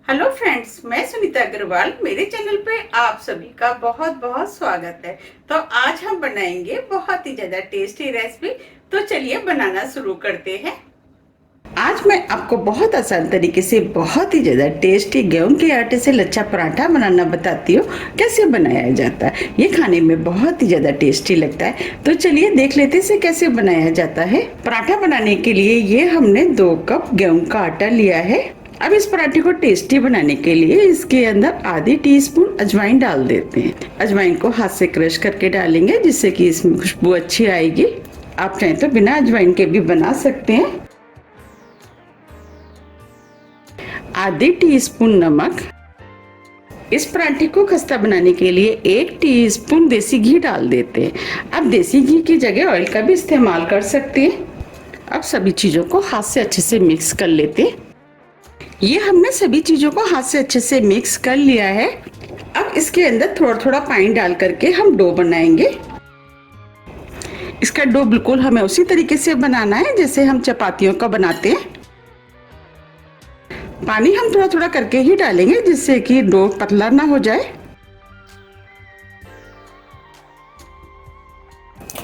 Hello friends, मैं सुनीता अग्रवाल। मेरे channel पे आप सभी का बहुत बहुत स्वागत है। तो आज हम बनाएंगे बहुत ही ज्यादा टेस्टी रेसिपी। तो चलिए बनाना शुरू करते हैं। आज मैं आपको बहुत आसान तरीके से बहुत ही ज्यादा टेस्टी गेहूं के आटे से लच्छा पराठा बनाना बताती हूँ। कैसे बनाया जाता है, ये खाने में बहुत ही ज्यादा टेस्टी लगता है। तो चलिए देख लेते हैं इसे कैसे बनाया जाता है। पराठा बनाने के लिए ये हमने 2 कप गेहूं का आटा लिया है। अब इस पराठे को टेस्टी बनाने के लिए इसके अंदर आधी टीस्पून अजवाइन डाल देते हैं। अजवाइन को हाथ से क्रश करके डालेंगे जिससे कि इसमें खुशबू अच्छी आएगी। आप चाहें तो बिना अजवाइन के भी बना सकते हैं। आधी टीस्पून नमक। इस पराठे को खस्ता बनाने के लिए 1 टीस्पून देसी घी डाल देते हैं। अब देसी घी की जगह ऑयल का भी इस्तेमाल कर सकते हैं। अब सभी चीजों को हाथ से अच्छे से मिक्स कर लेते हैं। ये हमने सभी चीजों को हाथ से अच्छे से मिक्स कर लिया है। अब इसके अंदर थोड़ा थोड़ा पानी डाल करके हम डो बनाएंगे। इसका डो बिल्कुल हमें उसी तरीके से बनाना है जैसे हम चपातियों का बनाते हैं। पानी हम थोड़ा थोड़ा करके ही डालेंगे जिससे कि डो पतला ना हो जाए।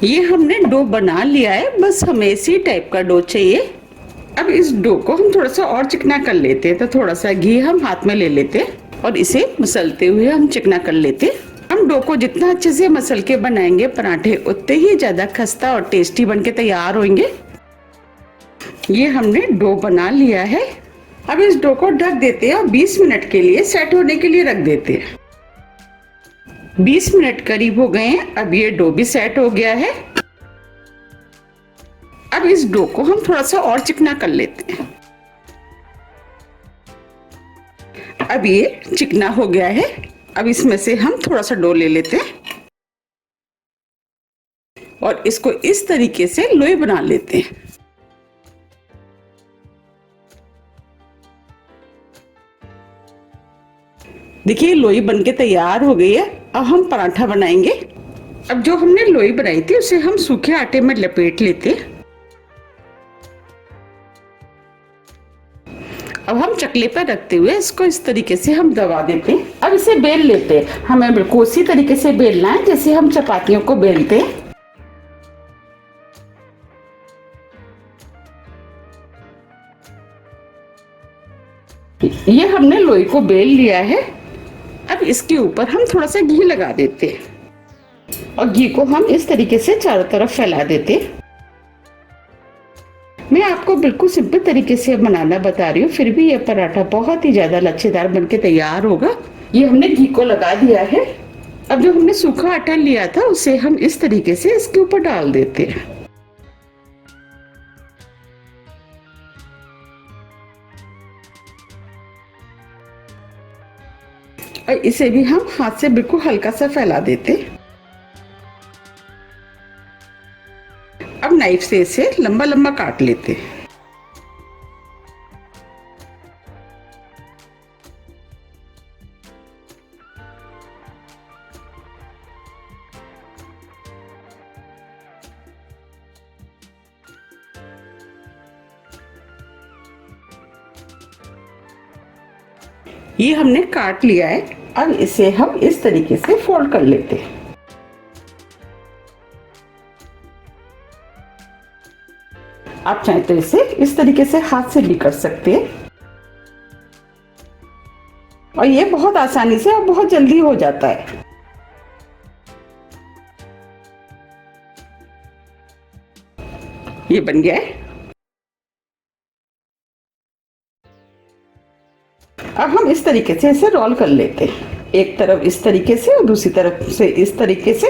ये हमने डो बना लिया है, बस हमें इसी टाइप का डो चाहिए। अब इस डो को हम थोड़ा सा और चिकना कर लेते हैं। तो थोड़ा सा घी हम हाथ में ले लेते हैं और इसे मसलते हुए हम चिकना कर लेते हैं। हम डो को जितना अच्छे से मसल के बनाएंगे पराठे उतने ही ज्यादा खस्ता और टेस्टी बनके तैयार होंगे। ये हमने डो बना लिया है। अब इस डो को ढक देते हैं और 20 मिनट के लिए सेट होने के लिए रख देते हैं। 20 मिनट करीब हो गए हैं। अब ये डो भी सेट हो गया है। अब इस डो को हम थोड़ा सा और चिकना कर लेते हैं। अब ये चिकना हो गया है। अब इसमें से हम थोड़ा सा डो ले लेते हैं और इसको इस तरीके से लोई बना लेते हैं। देखिए लोई बनके तैयार हो गई है। अब हम पराठा बनाएंगे। अब जो हमने लोई बनाई थी उसे हम सूखे आटे में लपेट लेते हैं। अब हम चकले पर रखते हुए इसको इस तरीके से हम दबा देते हैं। अब इसे बेल लेते हैं। हमें बिल्कुल उसी तरीके से बेलना है जैसे हम चपातियों को बेलते हैं। ये हमने लोई को बेल लिया है। अब इसके ऊपर हम थोड़ा सा घी लगा देते हैं और घी को हम इस तरीके से चारों तरफ फैला देते हैं। मैं आपको बिल्कुल सिंपल तरीके से बनाना बता रही हूँ, फिर भी ये पराठा बहुत ही ज्यादा लच्छेदार बनके तैयार होगा। ये हमने घी को लगा दिया है। अब जो हमने सूखा आटा लिया था उसे हम इस तरीके से इसके ऊपर डाल देते हैं। और इसे भी हम हाथ से बिल्कुल हल्का सा फैला देते हैं। अब नाइफ से इसे लंबा लंबा काट लेते हैं। ये हमने काट लिया है। अब इसे हम इस तरीके से फोल्ड कर लेते हैं। आप चाहें तो इसे इस तरीके से हाथ से भी कर सकते हैं और ये बहुत आसानी से और बहुत जल्दी हो जाता है। ये बन गया है। अब हम इस तरीके से इसे रोल कर लेते हैं। एक तरफ इस तरीके से और दूसरी तरफ से इस तरीके से।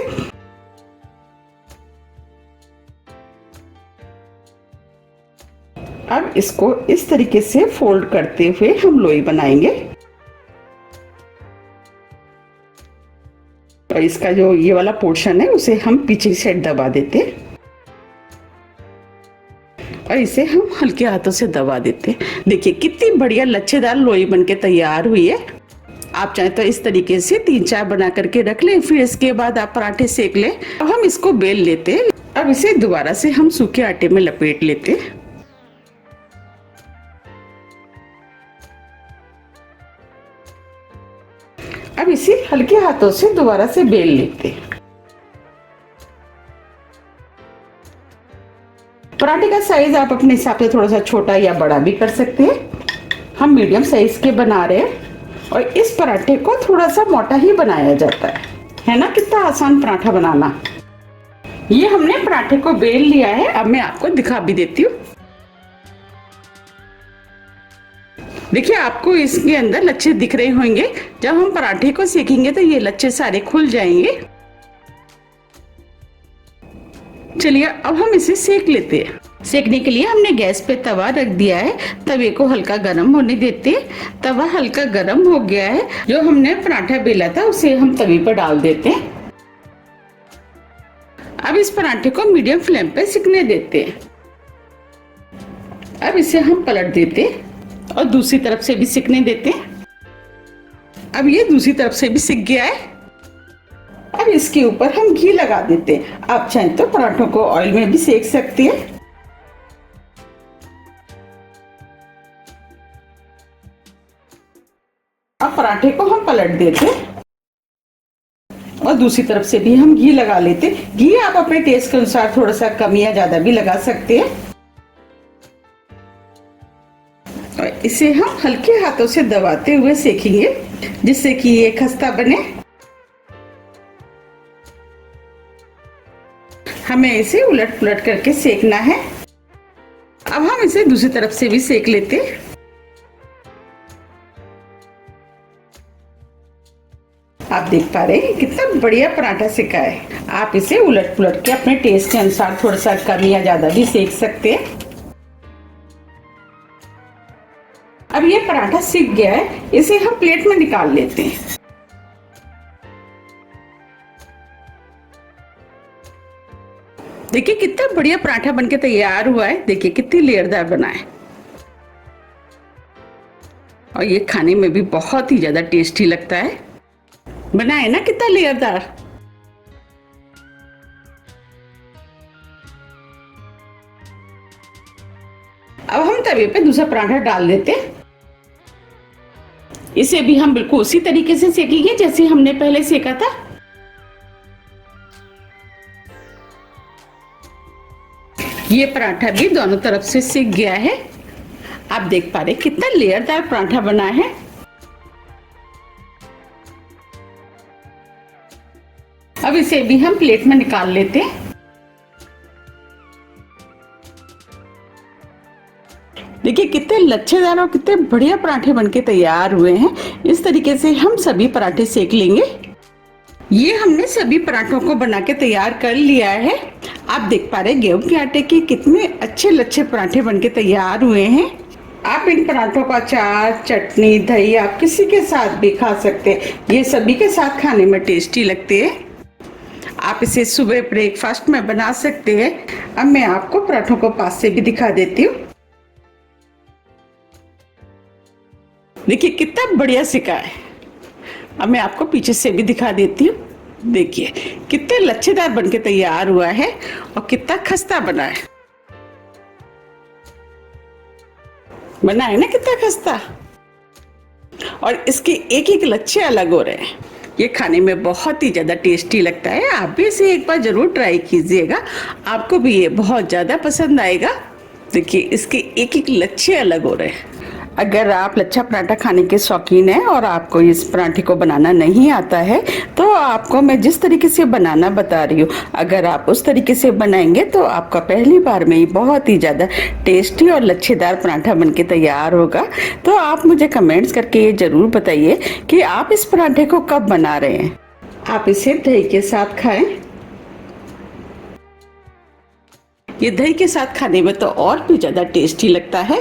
अब इसको इस तरीके से फोल्ड करते हुए हम लोई बनाएंगे और इसका जो ये वाला पोर्शन है उसे हम पीछे से दबा देते हैं और इसे हम हल्के हाथों से दबा देते हैं। देखिए कितनी बढ़िया लच्छेदार लोई बनके तैयार हुई है। आप चाहे तो इस तरीके से 3-4 बना करके रख लें, फिर इसके बाद आप पराठे सेक लें। अब हम इसको बेल लेते हैं। अब इसे दोबारा से हम सूखे आटे में लपेट लेते हैं। अब इसे हल्के हाथों से दोबारा से बेल लेते हैं। पराठे का साइज आप अपने हिसाब से थोड़ा सा छोटा या बड़ा भी कर सकते हैं। हम मीडियम साइज के बना रहे हैं और इस पराठे को थोड़ा सा मोटा ही बनाया जाता है ना। कितना आसान पराठा बनाना। ये हमने पराठे को बेल लिया है। अब मैं आपको दिखा भी देती हूँ। देखिए, आपको इसके अंदर लच्छे दिख रहे होंगे। जब हम पराठे को सेकेंगे तो ये लच्छे सारे खुल जाएंगे। चलिए अब हम इसे सेक लेते हैं। सेकने के लिए हमने गैस पे तवा रख दिया है। तवे को हल्का गर्म होने देते हैं। तवा हल्का गर्म हो गया है। जो हमने पराठा बेला था उसे हम तवे पर डाल देते हैं। अब इस पराठे को मीडियम फ्लेम पे सिकने देते हैं। अब इसे हम पलट देते हैं और दूसरी तरफ से भी सिकने देते हैं। अब ये दूसरी तरफ से भी सिक गया है। अब इसके ऊपर हम घी लगा देते हैं। आप चाहें तो पराठों को ऑयल में भी सेक सकती हैं। अब पराठे को हम पलट देते हैं और दूसरी तरफ से भी हम घी लगा लेते हैं। घी आप अपने टेस्ट के अनुसार थोड़ा सा कम या ज्यादा भी लगा सकते हैं। और इसे हम हल्के हाथों से दबाते हुए सेकेंगे जिससे कि ये खस्ता बने। हमें इसे उलट पुलट करके सेकना है। अब हम इसे दूसरी तरफ से भी सेक लेते हैं। आप देख पा रहे हैं कितना बढ़िया पराठा सिका है। आप इसे उलट पुलट के अपने टेस्ट के अनुसार थोड़ा सा कम या ज्यादा भी सेक सकते हैं। अब ये पराठा सिक गया है। इसे हम प्लेट में निकाल लेते हैं। देखिए कितना बढ़िया पराठा बनके तैयार हुआ है। देखिए कितनी लेयरदार बना है और ये खाने में भी बहुत ही ज्यादा टेस्टी लगता है। बना है ना कितना लेयरदार। अब हम तवे पे दूसरा पराठा डाल देते हैं। इसे भी हम बिल्कुल उसी तरीके से सेकेंगे जैसे हमने पहले सेका था। ये पराठा भी दोनों तरफ से सिक गया है। आप देख पा रहे कितना लेयरदार पराठा बना है। अब इसे भी हम प्लेट में निकाल लेते हैं। देखिए कितने लच्छेदार और कितने बढ़िया पराठे बनके तैयार हुए हैं। इस तरीके से हम सभी पराठे सेक लेंगे। ये हमने सभी पराठों को बना के तैयार कर लिया है। आप देख पा रहे गेहूं के आटे के कितने अच्छे लच्छे पराठे बनके तैयार हुए हैं। आप इन पराठों का अचार, चटनी, दही आप किसी के साथ भी खा सकते हैं। ये सभी के साथ खाने में टेस्टी लगते हैं। आप इसे सुबह ब्रेकफास्ट में बना सकते हैं। अब मैं आपको पराठों को पास से भी दिखा देती हूँ। देखिए कितना बढ़िया सिका है। अब मैं आपको पीछे से भी दिखा देती हूँ। देखिए कितने लच्छेदार बनके तैयार हुआ है और कितना खस्ता बना है। बना है ना कितना खस्ता। और इसके एक एक लच्छे अलग हो रहे हैं। ये खाने में बहुत ही ज़्यादा टेस्टी लगता है। आप भी इसे एक बार ज़रूर ट्राई कीजिएगा। आपको भी ये बहुत ज़्यादा पसंद आएगा। देखिए इसके एक एक लच्छे अलग हो रहे हैं। अगर आप लच्छा पराठा खाने के शौकीन हैं और आपको इस पराठे को बनाना नहीं आता है तो आपको मैं जिस तरीके से बनाना बता रही हूँ, अगर आप उस तरीके से बनाएंगे तो आपका पहली बार में ही बहुत ही ज़्यादा टेस्टी और लच्छेदार पराठा बनके तैयार होगा। तो आप मुझे कमेंट्स करके ये ज़रूर बताइए कि आप इस पराठे को कब बना रहे हैं। आप इसे दही के साथ खाएं। ये दही के साथ खाने में तो और भी ज़्यादा टेस्टी लगता है।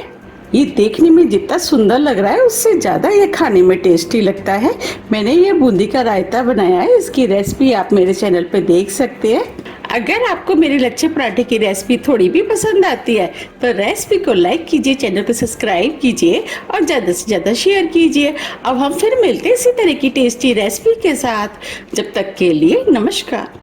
ये देखने में जितना सुंदर लग रहा है उससे ज़्यादा ये खाने में टेस्टी लगता है। मैंने ये बूंदी का रायता बनाया है। इसकी रेसिपी आप मेरे चैनल पे देख सकते हैं। अगर आपको मेरे लच्छे पराठे की रेसिपी थोड़ी भी पसंद आती है तो रेसिपी को लाइक कीजिए, चैनल को सब्सक्राइब कीजिए और ज़्यादा से ज़्यादा शेयर कीजिए। अब हम फिर मिलते हैं इसी तरह की टेस्टी रेसिपी के साथ। जब तक के लिए नमस्कार।